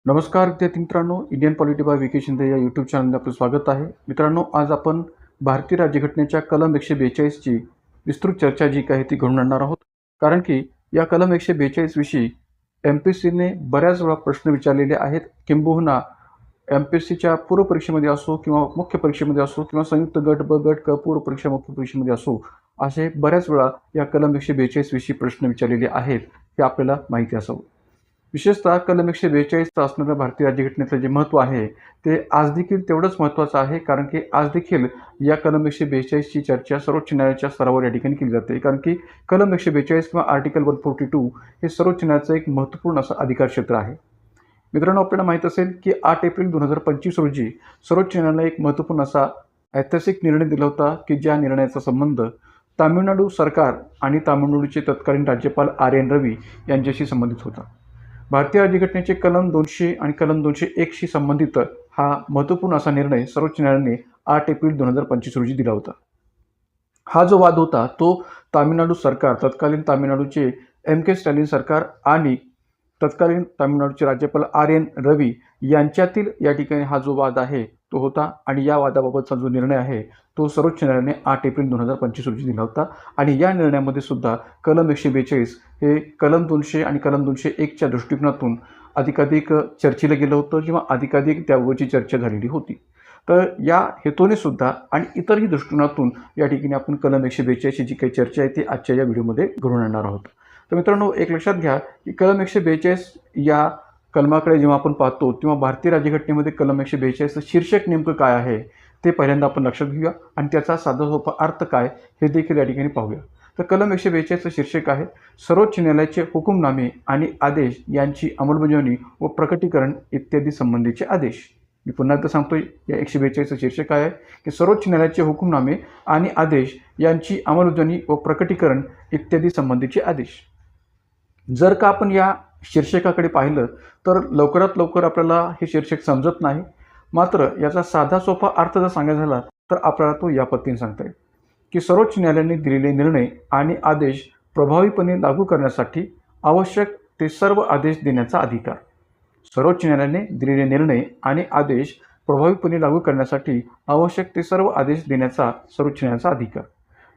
नमस्कार विद्यार्थी मित्रांनो, Indian polity by V K Shinde या यूट्यूब चॅनलमध्ये आपलं स्वागत आहे. मित्रांनो, आज आपण भारतीय राज्यघटनेच्या कलम 142 ची विस्तृत चर्चा जी काही ती घडवून आणणार आहोत. कारण की या कलम 142 विषयी MPSCने बऱ्याच वेळा प्रश्न विचारलेले आहेत. किंबहुना MPSCच्या पूर्व परीक्षेमध्ये असो किंवा मुख्य परीक्षेमध्ये असो किंवा संयुक्त गट ब गट क पूर्व परीक्षा मुख्य परीक्षेमध्ये असो, असे बऱ्याच वेळा या कलम 142 विषयी प्रश्न विचारलेले आहेत, हे आपल्याला माहिती असावं. विशेषतः कलम 142 असणारं भारतीय राज्यघटनेचं जे महत्त्व आहे ते आज देखील तेवढंच महत्त्वाचं आहे. कारण की आज देखील या कलम 142 ची चर्चा सर्वोच्च न्यायालयाच्या स्तरावर या ठिकाणी केली जाते. कारण की कलम 142 किंवा आर्टिकल 142 हे सर्वोच्च न्यायालयाचं एक महत्त्वपूर्ण असं अधिकार क्षेत्र आहे. मित्रांनो, आपल्याला माहीत असेल की 8 एप्रिल 2025 रोजी सर्वोच्च न्यायालयाने एक महत्त्वपूर्ण असा ऐतिहासिक निर्णय दिला होता की ज्या निर्णयाचा संबंध तामिळनाडू सरकार आणि तामिळनाडूचे तत्कालीन राज्यपाल RN रवी यांच्याशी संबंधित होता. भारतीय राज्यघटनेचे कलम 200 आणि कलम 201 शी संबंधित हा महत्त्वपूर्ण असा निर्णय सर्वोच्च न्यायालयाने 8 एप्रिल 2025 रोजी दिला होता. हा जो वाद होता तो तामिळनाडू सरकार, तत्कालीन तामिळनाडूचे MK स्टॅलिन सरकार आणि तत्कालीन तामिळनाडूचे राज्यपाल RN रवी यांच्यातील या ठिकाणी हा जो वाद आहे तो होता. आणि या वादाबाबतचा जो निर्णय आहे तो सर्वोच्च न्यायालयाने 8 एप्रिल 2025 रोजी दिला होता. आणि या निर्णयामध्ये सुद्धा कलम 142 हे कलम 200 आणि कलम 201च्या दृष्टिकोनातून अधिकाधिक चर्चेला गेलं होतं किंवा अधिकाधिक त्याबाबतची चर्चा झालेली होती. तर या हेतूने सुद्धा आणि इतरही दृष्टिकोनातून या ठिकाणी आपण कलम 142 जी काही चर्चा आहे ती आजच्या या व्हिडिओमध्ये घडवून आणणार आहोत. तर मित्रांनो, एक लक्षात घ्या की कलम 142 या कलमाकडे जेव्हा आपण पाहतो तेव्हा भारतीय राज्यघटनेमध्ये कलम 142चं शीर्षक नेमकं काय आहे ते पहिल्यांदा आपण लक्षात घेऊया आणि त्याचा साधा सोपा अर्थ काय हे देखील या ठिकाणी पाहूया. तर कलम 142चं शीर्षक आहे सर्वोच्च न्यायालयाचे हुकुमनामे आणि आदेश यांची अंमलबजावणी व प्रकटीकरण इत्यादी संबंधीचे आदेश. मी पुन्हा एकदा सांगतोय, या 142चं शीर्षक काय आहे की सर्वोच्च न्यायालयाचे हुकुमनामे आणि आदेश यांची अंमलबजावणी व प्रकटीकरण इत्यादी संबंधीचे आदेश. जर का आपण या शीर्षकाकडे पाहिलं तर लवकरात लवकर आपल्याला हे शीर्षक समजत नाही. मात्र याचा साधा सोपा अर्थ जर सांगायचा झाला तर आपल्याला तो या पद्धतीने सांगता येईल की सर्वोच्च न्यायालयाने दिलेले निर्णय आणि आदेश प्रभावीपणे लागू करण्यासाठी आवश्यक ते सर्व आदेश देण्याचा अधिकार. सर्वोच्च न्यायालयाने दिलेले निर्णय आणि आदेश प्रभावीपणे लागू करण्यासाठी आवश्यक ते सर्व आदेश देण्याचा सर्वोच्च न्यायालयाचा अधिकार.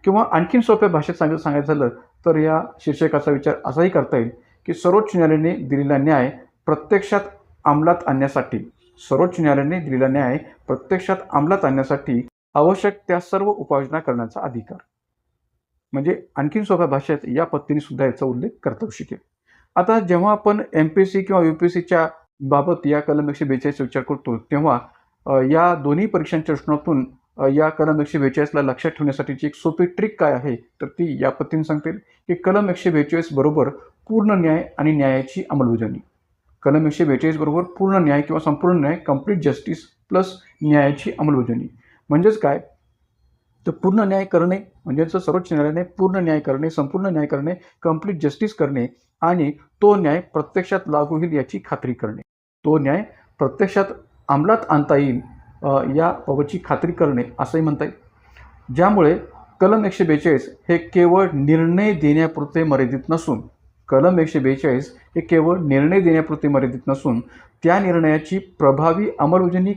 किंवा आणखीन सोप्या भाषेत सांगायचं झालं तर या शीर्षकाचा विचार असाही करता येईल की सर्वोच्च न्यायालयाने दिलेला न्याय प्रत्यक्षात अंमलात आणण्यासाठी, सर्वोच्च न्यायालयाने दिलेला न्याय प्रत्यक्षात अंमलात आणण्यासाठी आवश्यक त्या सर्व उपाययोजना करण्याचा अधिकार. म्हणजे आणखीन सोप्या भाषेत या पद्धतीने सुद्धा याचा उल्लेख करता येऊ शकेल. आता जेव्हा आपण MPSC किंवा UPSCच्या बाबत या कलम 142चा विचार करतो तेव्हा या दोन्ही परीक्षांच्या दृष्टिकोनातून या कलम 142ला लक्षात ठेवण्यासाठीची एक सोपी ट्रिक काय आहे तर ती या पद्धतीने सांगते की कलम 142 बरोबर पूर्ण न्याय आणि न्यायाची अंमलबजावणी. कलम 142 बरोबर पूर्ण न्याय किंवा संपूर्ण न्याय, कंप्लीट जस्टिस प्लस न्यायाची अंमलबजावणी. म्हणजेच काय तर पूर्ण न्याय करणे म्हणजेच सर्वोच्च न्यायालयाने पूर्ण न्याय करणे, संपूर्ण न्याय करणे, कंप्लीट जस्टिस करणे आणि तो न्याय प्रत्यक्षात लागू होईल याची खात्री करणे. तो न्याय प्रत्यक्षात अंमलात आणता येईल याबाबतची खात्री करणे असंही म्हणता येईल. ज्यामुळे कलम 142 हे केवळ निर्णय देण्यापुरते मर्यादित नसून, कलम 142 हे केवळ निर्णय देण्यापुरते मर्यादित नसून त्या निर्णयाची प्रभावी अंमलबजावणी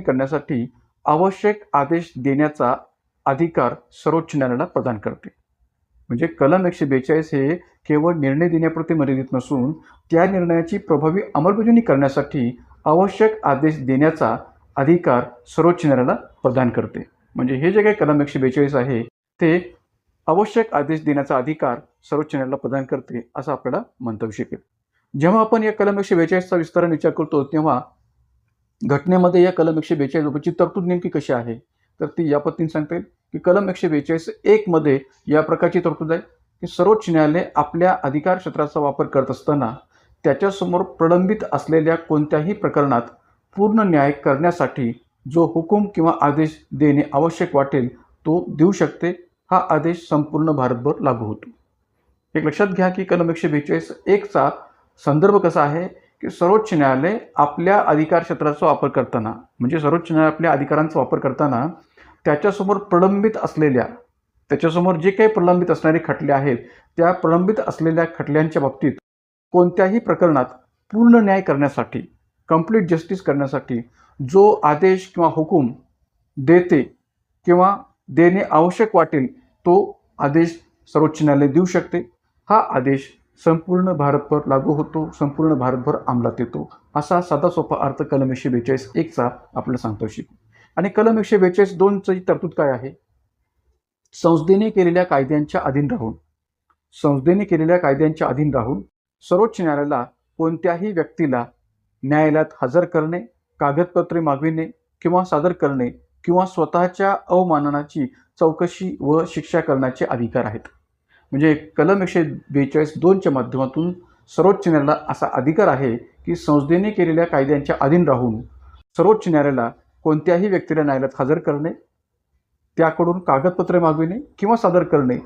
करण्यासाठी आवश्यक आदेश देण्याचा अधिकार सर्वोच्च न्यायालयाला प्रदान करते. म्हणजे कलम 142 हे केवळ निर्णय देण्यापुरते मर्यादित नसून त्या निर्णयाची प्रभावी अंमलबजावणी करण्यासाठी आवश्यक आदेश देण्याचा अधिकार सर्वोच्च न्यायालयाला प्रदान करते. म्हणजे हे जे काही कलम 142 आहे ते आवश्यक आदेश देण्याचा अधिकार सर्वोच्च न्यायालयाला प्रदान करते असं आपल्याला म्हणता येऊ शकेल. जेव्हा आपण या कलम 142चा विस्ताराने विचार करतो तेव्हा घटनेमध्ये या कलम 142 बाबतची तरतूद नेमकी कशी आहे तर ती या पद्धतीने सांगता येईल की कलम 142(1) मध्ये या प्रकारची तरतूद आहे की सर्वोच्च न्यायालय आपल्या अधिकार क्षेत्राचा वापर करत असताना त्याच्यासमोर प्रलंबित असलेल्या कोणत्याही प्रकरणात पूर्ण न्याय करण्यासाठी जो हुकूम किंवा आदेश देणे आवश्यक वाटेल तो देऊ शकते. हा आदेश संपूर्ण भारतभर लागू होतो. एक लक्षात घ्या की कलम 142(1) संदर्भ कसा आहे की सर्वोच्च न्यायालय आपल्या अधिकार क्षेत्राचा वापर करताना, म्हणजे सर्वोच्च न्यायालय आपल्या अधिकारांचा वापर करताना त्याच्यासमोर जे काही प्रलंबित असणारे खटले आहेत त्या प्रलंबित असलेल्या खटल्यांच्या बाबतीत कोणत्याही प्रकरणात पूर्ण न्याय करण्यासाठी, कंप्लीट जस्टिस करण्यासाठी जो आदेश किंवा हुकूम देते किंवा देणे आवश्यक वाटेल तो आदेश सर्वोच्च न्यायालय देऊ शकते. हा आदेश संपूर्ण भारतभर लागू होतो, संपूर्ण भारतभर अंमलात येतो, असा साधा सोपा अर्थ कलम 142(1) आपल्याला सांगतो शिकू. आणि कलम 142(2) ची तरतूद काय आहे? संसदेने केलेल्या कायद्यांच्या अधीन राहून सर्वोच्च न्यायालयाला कोणत्याही व्यक्तीला न्यायालयात हजर करणे, कागदपत्रे मागविणे किंवा सादर करणे किंवा स्वतःच्या अवमाननाची चौकशी व शिक्षा करण्याचे अधिकार आहेत. म्हणजे कलम 142(2) च्या माध्यमातून सर्वोच्च न्यायालयाला असा अधिकार आहे की संसदेने केलेल्या कायद्यांच्या अधीन राहून सर्वोच्च न्यायालयाला कोणत्याही व्यक्तीला न्यायालयात हजर करणे, त्याकडून कागदपत्रे मागविणे किंवा सादर करणे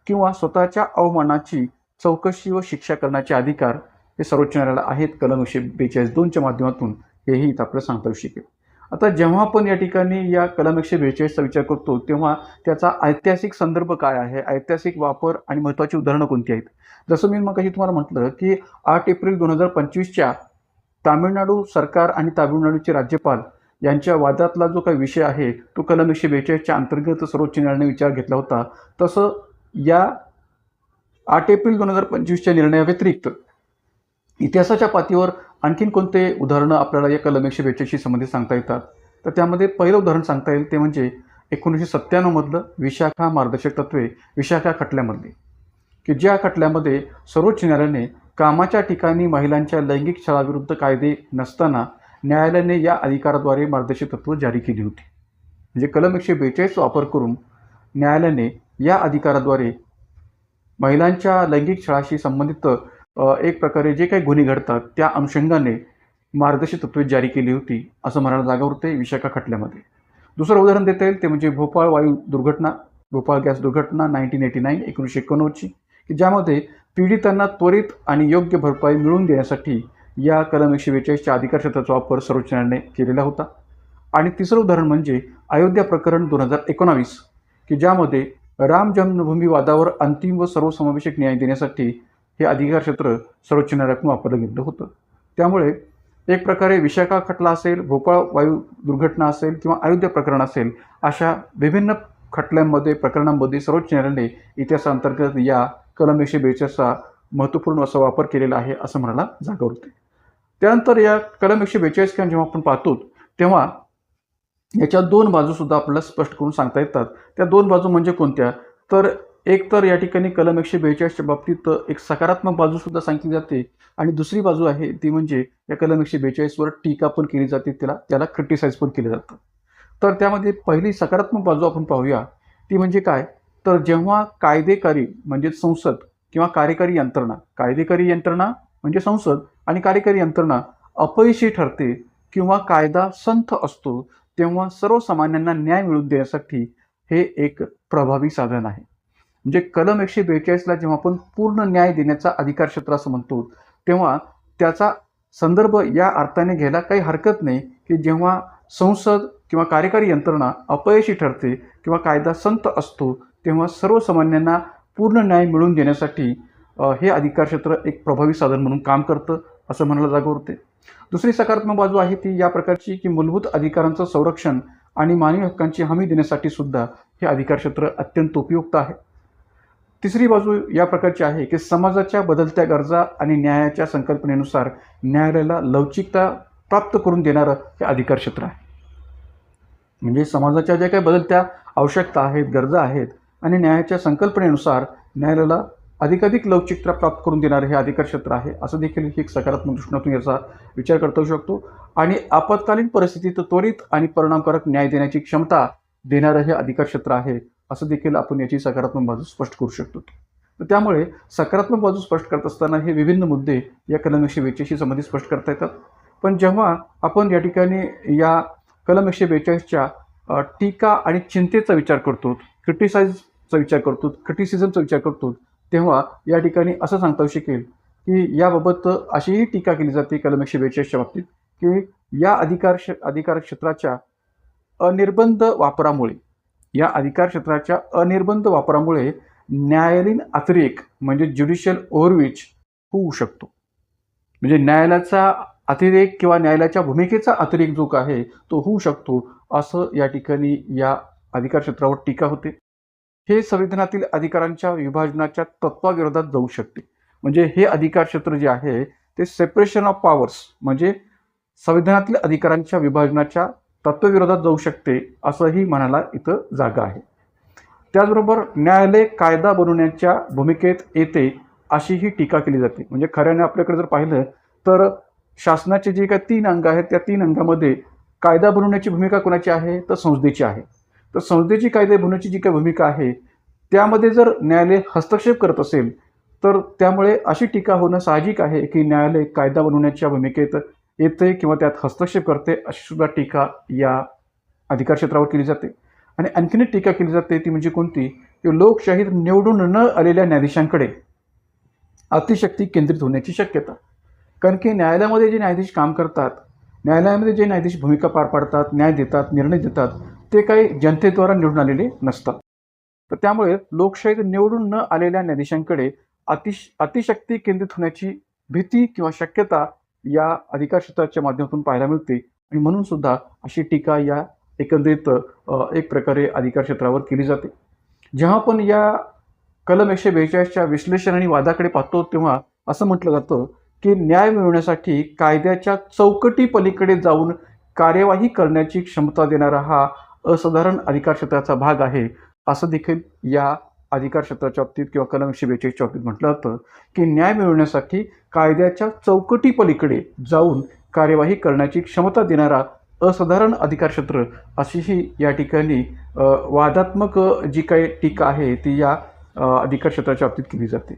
किंवा स्वतःच्या अवमानाची चौकशी व शिक्षा करण्याचे अधिकार हे सर्वोच्च न्यायालयाला आहेत. कलम 142(2) च्या माध्यमातून हेही इथं आपल्याला सांगता येऊ शकेल. आता जेव्हा आपण या ठिकाणी या कलम 142चा विचार करतो तेव्हा त्याचा ऐतिहासिक संदर्भ काय आहे, ऐतिहासिक वापर आणि महत्त्वाची उदाहरणं कोणती आहेत? जसं मी मगाशी तुम्हाला म्हटलं की 8 एप्रिल 2025च्या तामिळनाडू सरकार आणि तामिळनाडूचे राज्यपाल यांच्या वादातला जो काही विषय आहे तो कलम 142च्या अंतर्गत सर्वोच्च न्यायालयाने विचार घेतला होता. तसं या 8 एप्रिल 2025च्या निर्णयाव्यतिरिक्त इतिहासाच्या पातळीवर आणखीन कोणते उदाहरणं आपल्याला या कलम 142शी संबंधित सांगता येतात? तर त्यामध्ये पहिलं उदाहरण सांगता येईल ते म्हणजे 1997 मधलं विशाखा मार्गदर्शक तत्त्वे, विशाखा खटल्यामधली, की ज्या खटल्यामध्ये सर्वोच्च न्यायालयाने कामाच्या ठिकाणी महिलांच्या लैंगिक छळाविरुद्ध कायदे नसताना न्यायालयाने या अधिकाराद्वारे मार्गदर्शक तत्त्व जारी केली होती. म्हणजे कलम 142 वापर करून न्यायालयाने या अधिकाराद्वारे महिलांच्या लैंगिक छळाशी संबंधित एक प्रकारे जे काही गुन्हे घडतात त्या अनुषंगाने मार्गदर्शक तत्त्वे जारी केली होती असं म्हणायला जागा होते विशाखा खटल्यामध्ये. दुसरं उदाहरण देता येईल ते म्हणजे भोपाळ गॅस दुर्घटना 1989 की ज्यामध्ये पीडितांना त्वरित आणि योग्य भरपाई मिळवून देण्यासाठी या कलम 142च्या अधिकार क्षेत्राचा वापर सर्वोच्च न्यायालयाने केलेला होता. आणि तिसरं उदाहरण म्हणजे अयोध्या प्रकरण 2019 की ज्यामध्ये राम जन्मभूमी वादावर अंतिम व सर्वसमावेशक न्याय देण्यासाठी हे अधिकार क्षेत्र सर्वोच्च न्यायालयातून वापरलं गेलं होतं. त्यामुळे एक प्रकारे विशाखा खटला असेल, भोपाळ वायू दुर्घटना असेल किंवा अयोध्या प्रकरण असेल, अशा विभिन्न खटल्यांमध्ये प्रकरणांमध्ये सर्वोच्च न्यायालयाने इतिहासाअंतर्गत या कलम 142चा महत्त्वपूर्ण असा वापर केलेला आहे असं म्हणायला जागा होते. त्यानंतर या कलम 142 जेव्हा आपण पाहतो तेव्हा याच्या दोन बाजूसुद्धा आपल्याला स्पष्ट करून सांगता येतात. त्या दोन बाजू म्हणजे कोणत्या? तर एक तर या ठिकाणी कलम 142च्या बाबतीत एक सकारात्मक बाजूसुद्धा सांगितली जाते आणि दुसरी बाजू आहे ती म्हणजे या कलम 142वर टीका पण केली जाते, त्याला क्रिटिसाइज पण केलं जातं. तर त्यामध्ये पहिली सकारात्मक बाजू आपण पाहूया ती म्हणजे काय? तर जेव्हा कायदेकारी म्हणजे संसद किंवा कार्यकारी यंत्रणा, कायदेकारी यंत्रणा म्हणजे संसद आणि कार्यकारी यंत्रणा अपयशी ठरते किंवा कायदा संथ असतो तेव्हा सर्वसामान्यांना न्याय मिळवून देण्यासाठी हे एक प्रभावी साधन आहे. म्हणजे कलम 142ला जेव्हा आपण पूर्ण न्याय देण्याचा अधिकार क्षेत्र असं म्हणतो तेव्हा त्याचा संदर्भ या अर्थाने घ्यायला काही हरकत नाही की जेव्हा संसद किंवा कार्यकारी यंत्रणा अपयशी ठरते किंवा कायदा संत असतो तेव्हा सर्वसामान्यांना पूर्ण न्याय मिळवून देण्यासाठी हे अधिकार क्षेत्र एक प्रभावी साधन म्हणून काम करतं असं म्हणायला जागा होते. दुसरी सकारात्मक बाजू आहे ती या प्रकारची की मूलभूत अधिकारांचं संरक्षण आणि मानवी हक्कांची हमी देण्यासाठी सुद्धा हे अधिकार क्षेत्र अत्यंत उपयुक्त आहे. तिसरी बाजू या प्रकारची आहे की समाजाच्या बदलत्या गरजा आणि न्यायाच्या संकल्पनेनुसार न्यायालयाला लवचिकता प्राप्त करून देणारं हे अधिकार क्षेत्र आहे. म्हणजे समाजाच्या ज्या काही बदलत्या आवश्यकता आहेत, गरजा आहेत आणि न्यायाच्या संकल्पनेनुसार न्यायालयाला अधिकाधिक लवचिकता प्राप्त करून देणारे हे अधिकार क्षेत्र आहे असं देखील एक सकारात्मक दृष्टिकोनातून याचा विचार करता येऊ शकतो. आणि आपत्कालीन परिस्थितीत त्वरित आणि परिणामकारक न्याय देण्याची क्षमता देणारं हे अधिकार क्षेत्र आहे असं देखील आपण याची सकारात्मक बाजू स्पष्ट करू शकतो. तर त्यामुळे सकारात्मक बाजू स्पष्ट करत असताना हे विभिन्न मुद्दे या कलम 142शी संबंधित स्पष्ट करता येतात. पण जेव्हा आपण या ठिकाणी या कलम 142च्या टीका आणि चिंतेचा विचार करतो, क्रिटिसिझमचा विचार करतो तेव्हा या ठिकाणी असं सांगता येऊ शकेल की याबाबत अशीही टीका केली जाते कलम 142च्या बाबतीत की या अधिकार क्षेत्राच्या अनिर्बंध वापरामुळे न्यायालयीन अतिरेक म्हणजे ज्युडिशियल ओव्हररीच होऊ शकतो. म्हणजे न्यायालयाचा अतिरेक किंवा न्यायालयाच्या भूमिकेचा अतिरेक जो काय आहे तो होऊ शकतो, असं या ठिकाणी या अधिकार क्षेत्रावर टीका होते. हे संविधानातील अधिकारांच्या विभाजनाच्या तत्त्वाविरोधात जाऊ शकते. म्हणजे हे अधिकार क्षेत्र जे आहे ते सेपरेशन ऑफ पॉवर्स म्हणजे संविधानातील अधिकारांच्या विभाजनाच्या तत्त्वविरोधात जाऊ शकते, असंही म्हणायला इथं जागा आहे. त्याचबरोबर न्यायालय कायदा बनवण्याच्या भूमिकेत येते, अशीही टीका केली जाते. म्हणजे खऱ्याने आपल्याकडे जर पाहिलं तर शासनाचे जे काही 3 अंग आहेत, त्या 3 अंगामध्ये कायदा बनवण्याची भूमिका कोणाची आहे? तर संसदेची आहे. तर संसदेची कायदे बनवण्याची जी काही भूमिका आहे, त्यामध्ये जर न्यायालय हस्तक्षेप करत असेल, तर त्यामुळे अशी टीका होणं साहजिक आहे, की न्यायालय कायदा बनवण्याच्या भूमिकेत येते किंवा त्यात हस्तक्षेप करते, अशी सुद्धा टीका या अधिकार क्षेत्रावर केली जाते. आणि आणखीन एक टीका केली जाते ती म्हणजे कोणती? की लोकशाहीत निवडून न आलेल्या न्यायाधीशांकडे अतिशक्ती केंद्रित होण्याची शक्यता. कारण की न्यायालयामध्ये जे न्यायाधीश काम करतात, न्यायालयामध्ये जे न्यायाधीश भूमिका पार पाडतात, न्याय देतात, निर्णय देतात, ते काही जनतेद्वारा निवडून आलेले नसतात. तर त्यामुळे लोकशाहीत निवडून न आलेल्या न्यायाधीशांकडे अतिशक्ती केंद्रित होण्याची भीती किंवा शक्यता या अधिकार क्षेत्राच्या माध्यमातून पाहायला मिळते. आणि म्हणून सुद्धा अशी टीका या एकंदरीत एक प्रकारे अधिकार क्षेत्रावर केली जाते. जेव्हा आपण या कलम 142च्या विश्लेषण आणि वादाकडे पाहतो, तेव्हा असं म्हटलं जातं की न्याय मिळवण्यासाठी कायद्याच्या चौकटी पलीकडे जाऊन कार्यवाही करण्याची क्षमता देणारा हा असाधारण अधिकार क्षेत्राचा भाग आहे, असं देखील या अधिकार क्षेत्राच्या बाबतीत किंवा कलम 142च्या बाबतीत म्हटलं जातं की न्याय मिळवण्यासाठी कायद्याच्या चौकटी पलीकडे जाऊन कार्यवाही करण्याची क्षमता देणारा असाधारण अधिकार क्षेत्र, अशीही या ठिकाणी वादात्मक जी काही टीका आहे ती या अधिकार क्षेत्राच्या बाबतीत केली जाते.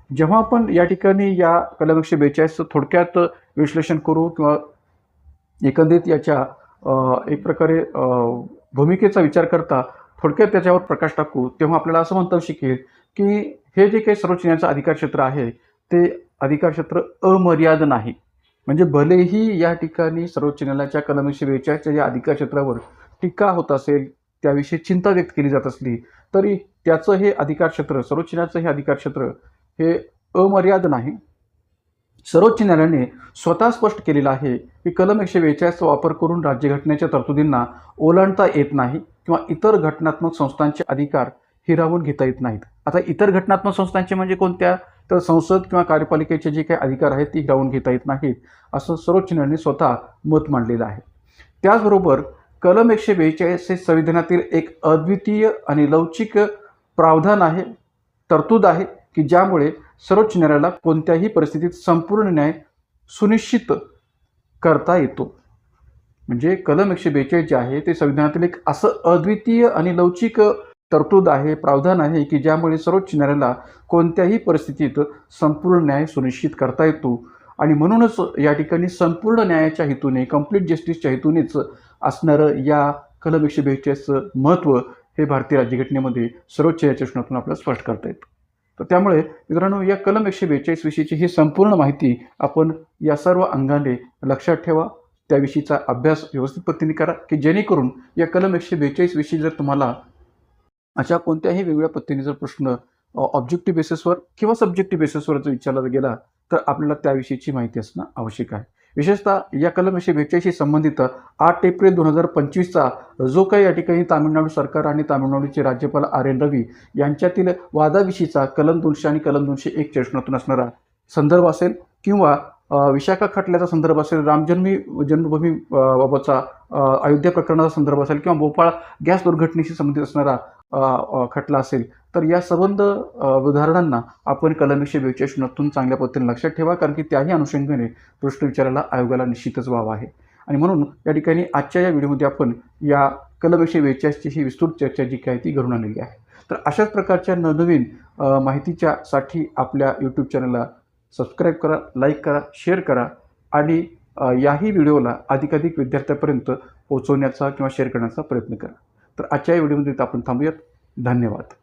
जेव्हा आपण या ठिकाणी या कलम 142चं थोडक्यात विश्लेषण करू किंवा एकंदरीत याच्या एक प्रकारे भूमिकेचा विचार करता थोडक्यात त्याच्यावर प्रकाश टाकू, तेव्हा आपल्याला असं म्हणता येऊ शकेल की हे जे काही सर्वोच्च न्यायालयाचं अधिकार क्षेत्र आहे ते अधिकार क्षेत्र अमर्याद नाही. म्हणजे भलेही या ठिकाणी सर्वोच्च न्यायालयाच्या कलम 142च्या या अधिकार क्षेत्रावर टीका होत असेल, त्याविषयी चिंता व्यक्त केली जात असली, तरी त्याचं हे अधिकार क्षेत्र, सर्वोच्च न्यायालयाचं हे अधिकार क्षेत्र हे अमर्याद नाही. सर्वोच्च न्यायालयाने स्वतः स्पष्ट केलेलं आहे की कलम 142चा वापर करून राज्यघटनेच्या तरतुदींना ओलांडता येत नाही किंवा इतर घटनात्मक संस्थांचे अधिकार हिरावून घेता येत नाहीत. आता इतर घटनात्मक संस्थांचे म्हणजे कोणत्या? तर संसद किंवा कार्यपालिकेचे जे काही अधिकार आहेत ती हिरावून घेता येत नाहीत, असं सर्वोच्च न्यायालयाने स्वतः मत मांडलेलं आहे. त्याचबरोबर कलम 142 हे संविधानातील एक अद्वितीय आणि लवचिक प्रावधान आहे, तरतूद आहे की ज्यामुळे सर्वोच्च न्यायालयाला कोणत्याही परिस्थितीत संपूर्ण न्याय सुनिश्चित करता येतो. म्हणजे कलम 142 जे आहे ते संविधानातील एक असं अद्वितीय आणि लवचिक तरतूद आहे, प्रावधान आहे की ज्यामुळे सर्वोच्च न्यायालयाला कोणत्याही परिस्थितीत संपूर्ण न्याय सुनिश्चित करता येतो. आणि म्हणूनच या ठिकाणी संपूर्ण न्यायाच्या हेतूने, कंप्लीट जस्टिसच्या हेतूनेच असणारं या कलम 142चं महत्त्व हे भारतीय राज्यघटनेमध्ये सर्वोच्च न्यायालयाच्या आपल्याला स्पष्ट करता येतं. तर त्यामुळे मित्रांनो या कलम 142 विषयीची ही संपूर्ण माहिती आपण या सर्व अंगाने लक्षात ठेवा, त्याविषयीचा अभ्यास व्यवस्थित पद्धतीने करा की जेणेकरून या कलम 142 विषयी जर तुम्हाला अशा कोणत्याही वेगवेगळ्या पद्धतीने जर प्रश्न ऑब्जेक्टिव्ह बेसिसवर किंवा सब्जेक्टिव्ह बेसिसवर जर विचारला गेला तर आपल्याला त्याविषयीची माहिती असणं आवश्यक आहे. विशेषतः या कलम 142शी संबंधित 8 एप्रिल 2025चा जो काही या ठिकाणी तामिळनाडू सरकार आणि तामिळनाडूचे राज्यपाल R.N. रवी यांच्यातील वादाविषयीचा कलम 200 आणि कलम 201च्या प्रश्नातून असणारा संदर्भ असेल किंवा विशाखा खटल्याचा संदर्भ असेल, जन्मभूमी बाबतचा अयोध्या प्रकरणाचा संदर्भ असेल किंवा भोपाळ गॅस दुर्घटनेशी संबंधित असणारा खटला असेल, तर या संबंध उदाहरणांना आपण कलम 142 चांगल्या पद्धतीने लक्षात ठेवा, कारण की त्याही अनुषंगाने प्रश्न विचारायला आयोगाला निश्चितच वाव आहे. आणि म्हणून या ठिकाणी आजच्या या व्हिडिओमध्ये आपण या कलम 142ची ही विस्तृत चर्चा जी काय ती घडून आणलेली आहे. तर अशाच प्रकारच्या नवनवीन माहितीच्यासाठी आपल्या यूट्यूब चॅनलला सबस्क्राईब करा, लाईक करा, शेअर करा आणि याही व्हिडिओला अधिकाधिक विद्यार्थ्यांपर्यंत पोहोचवण्याचा किंवा शेअर करण्याचा प्रयत्न करा. तर आजच्या या व्हिडिओमध्ये आपण थांबूयात. धन्यवाद.